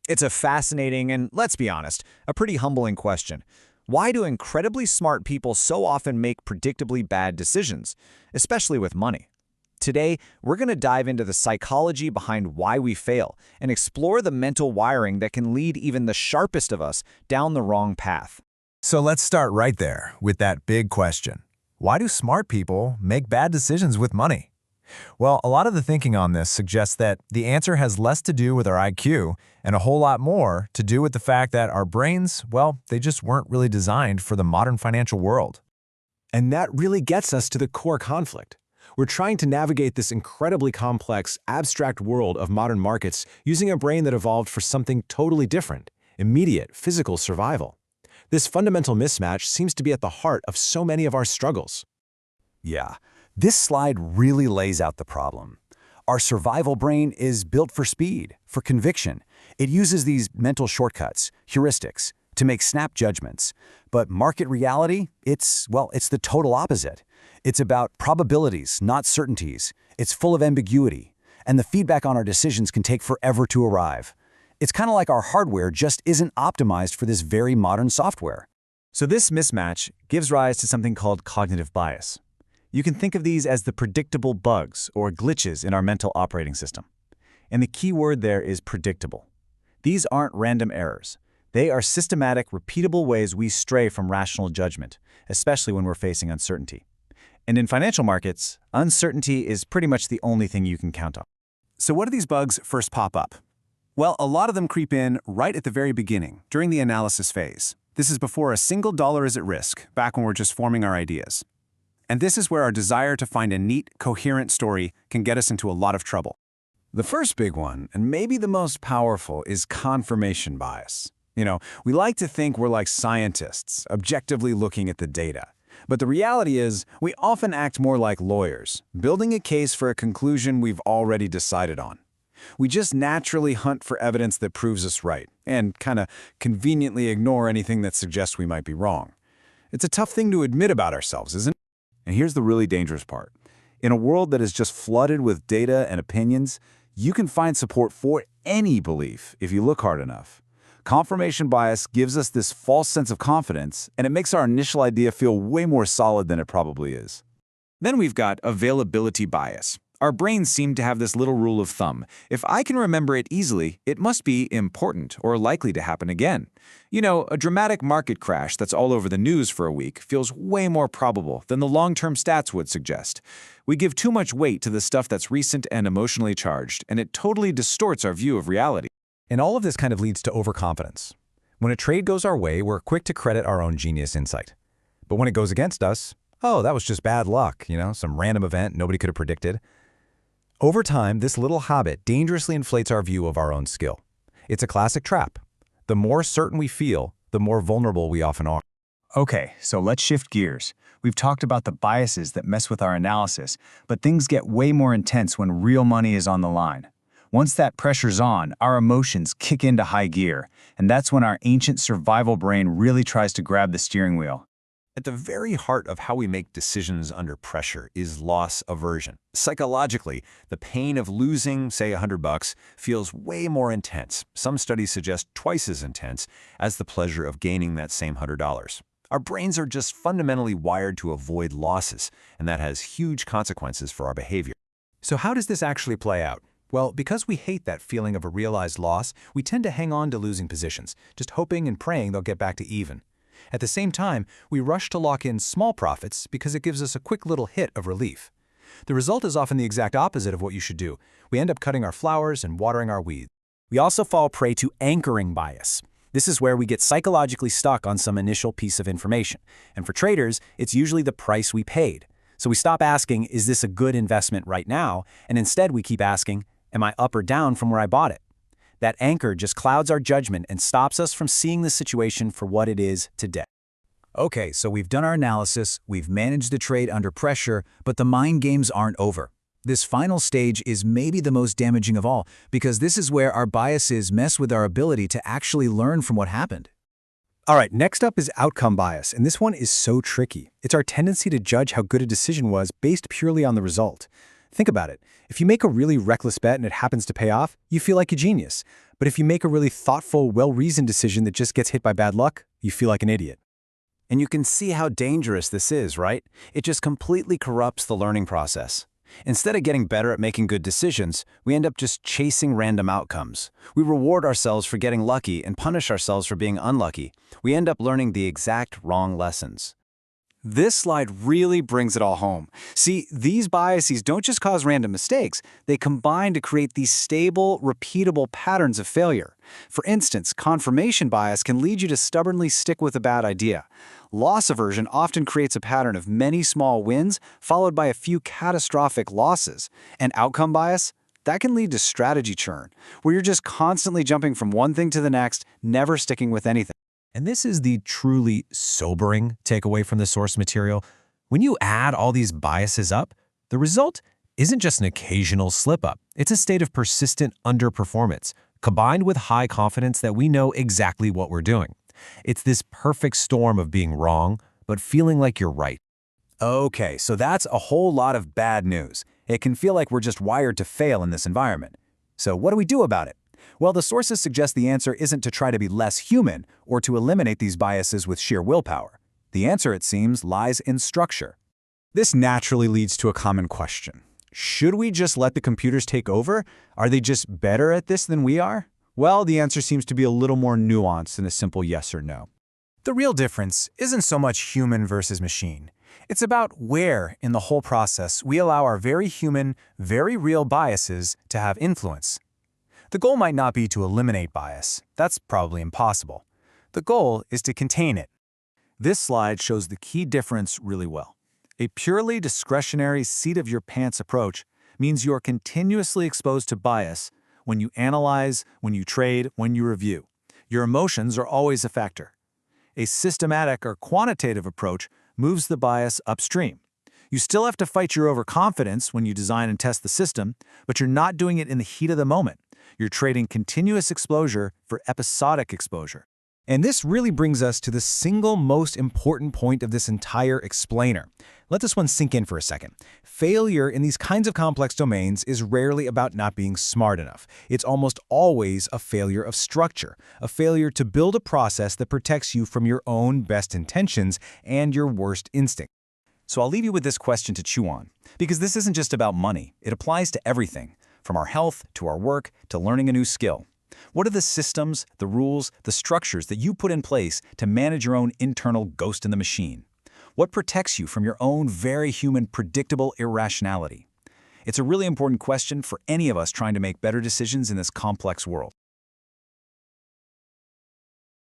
It's a fascinating and, let's be honest, a pretty humbling question. Why do incredibly smart people so often make predictably bad decisions, especially with money? Today, we're going to dive into the psychology behind why we fail and explore the mental wiring that can lead even the sharpest of us down the wrong path. So let's start right there with that big question. Why do smart people make bad decisions with money? Well, a lot of the thinking on this suggests that the answer has less to do with our IQ and a whole lot more to do with the fact that our brains, well, they just weren't really designed for the modern financial world. And that really gets us to the core conflict. We're trying to navigate this incredibly complex, abstract world of modern markets using a brain that evolved for something totally different: immediate, physical survival. This fundamental mismatch seems to be at the heart of so many of our struggles. Yeah, this slide really lays out the problem. Our survival brain is built for speed, for conviction. It uses these mental shortcuts, heuristics, to make snap judgments. But market reality, it's the total opposite. It's about probabilities, not certainties. It's full of ambiguity, and the feedback on our decisions can take forever to arrive. It's kind of like our hardware just isn't optimized for this very modern software. So this mismatch gives rise to something called cognitive bias. You can think of these as the predictable bugs or glitches in our mental operating system. And the key word there is predictable. These aren't random errors. They are systematic, repeatable ways we stray from rational judgment, especially when we're facing uncertainty. And in financial markets, uncertainty is pretty much the only thing you can count on. So what do these bugs first pop up? Well, a lot of them creep in right at the very beginning, during the analysis phase. This is before a single dollar is at risk, back when we're just forming our ideas. And this is where our desire to find a neat, coherent story can get us into a lot of trouble. The first big one, and maybe the most powerful, is confirmation bias. We like to think we're like scientists, objectively looking at the data. But the reality is, we often act more like lawyers, building a case for a conclusion we've already decided on. We just naturally hunt for evidence that proves us right, and kind of conveniently ignore anything that suggests we might be wrong. It's a tough thing to admit about ourselves, isn't it? And here's the really dangerous part. In a world that is just flooded with data and opinions, you can find support for any belief if you look hard enough. Confirmation bias gives us this false sense of confidence, and it makes our initial idea feel way more solid than it probably is. Then we've got availability bias. Our brains seem to have this little rule of thumb. If I can remember it easily, it must be important or likely to happen again. A dramatic market crash that's all over the news for a week feels way more probable than the long-term stats would suggest. We give too much weight to the stuff that's recent and emotionally charged, and it totally distorts our view of reality. And all of this kind of leads to overconfidence. When a trade goes our way, we're quick to credit our own genius insight. But when it goes against us, oh, that was just bad luck, some random event nobody could have predicted. Over time, this little habit dangerously inflates our view of our own skill. It's a classic trap. The more certain we feel, the more vulnerable we often are. Okay, so let's shift gears. We've talked about the biases that mess with our analysis, but things get way more intense when real money is on the line. Once that pressure's on, our emotions kick into high gear, and that's when our ancient survival brain really tries to grab the steering wheel. At the very heart of how we make decisions under pressure is loss aversion. Psychologically, the pain of losing, say, $100 feels way more intense. Some studies suggest twice as intense as the pleasure of gaining that same $100. Our brains are just fundamentally wired to avoid losses, and that has huge consequences for our behavior. So how does this actually play out? Well, because we hate that feeling of a realized loss, we tend to hang on to losing positions, just hoping and praying they'll get back to even. At the same time, we rush to lock in small profits because it gives us a quick little hit of relief. The result is often the exact opposite of what you should do. We end up cutting our flowers and watering our weeds. We also fall prey to anchoring bias. This is where we get psychologically stuck on some initial piece of information. And for traders, it's usually the price we paid. So we stop asking, is this a good investment right now? And instead we keep asking, am I up or down from where I bought it? That anchor just clouds our judgment and stops us from seeing the situation for what it is today. Okay, so we've done our analysis, we've managed the trade under pressure, but the mind games aren't over. This final stage is maybe the most damaging of all, because this is where our biases mess with our ability to actually learn from what happened. All right, next up is outcome bias, and this one is so tricky. It's our tendency to judge how good a decision was based purely on the result. Think about it. If you make a really reckless bet and it happens to pay off, you feel like a genius. But if you make a really thoughtful, well-reasoned decision that just gets hit by bad luck, you feel like an idiot. And you can see how dangerous this is, right? It just completely corrupts the learning process. Instead of getting better at making good decisions, we end up just chasing random outcomes. We reward ourselves for getting lucky and punish ourselves for being unlucky. We end up learning the exact wrong lessons. This slide really brings it all home. See, these biases don't just cause random mistakes, they combine to create these stable, repeatable patterns of failure. For instance, confirmation bias can lead you to stubbornly stick with a bad idea. Loss aversion often creates a pattern of many small wins followed by a few catastrophic losses. And outcome bias? That can lead to strategy churn, where you're just constantly jumping from one thing to the next, never sticking with anything. And this is the truly sobering takeaway from the source material. When you add all these biases up, the result isn't just an occasional slip-up. It's a state of persistent underperformance, combined with high confidence that we know exactly what we're doing. It's this perfect storm of being wrong, but feeling like you're right. Okay, so that's a whole lot of bad news. It can feel like we're just wired to fail in this environment. So what do we do about it? Well, the sources suggest the answer isn't to try to be less human or to eliminate these biases with sheer willpower. The answer, it seems, lies in structure. This naturally leads to a common question. Should we just let the computers take over? Are they just better at this than we are? Well, the answer seems to be a little more nuanced than a simple yes or no. The real difference isn't so much human versus machine. It's about where, in the whole process, we allow our very human, very real biases to have influence. The goal might not be to eliminate bias. That's probably impossible. The goal is to contain it. This slide shows the key difference really well. A purely discretionary seat-of-your-pants approach means you're continuously exposed to bias when you analyze, when you trade, when you review. Your emotions are always a factor. A systematic or quantitative approach moves the bias upstream. You still have to fight your overconfidence when you design and test the system, but you're not doing it in the heat of the moment. You're trading continuous exposure for episodic exposure. And this really brings us to the single most important point of this entire explainer. Let this one sink in for a second. Failure in these kinds of complex domains is rarely about not being smart enough. It's almost always a failure of structure, a failure to build a process that protects you from your own best intentions and your worst instinct. So I'll leave you with this question to chew on, because this isn't just about money. It applies to everything, from our health to our work to learning a new skill. What are the systems, the rules, the structures that you put in place to manage your own internal ghost in the machine? What protects you from your own very human, predictable irrationality? It's a really important question for any of us trying to make better decisions in this complex world.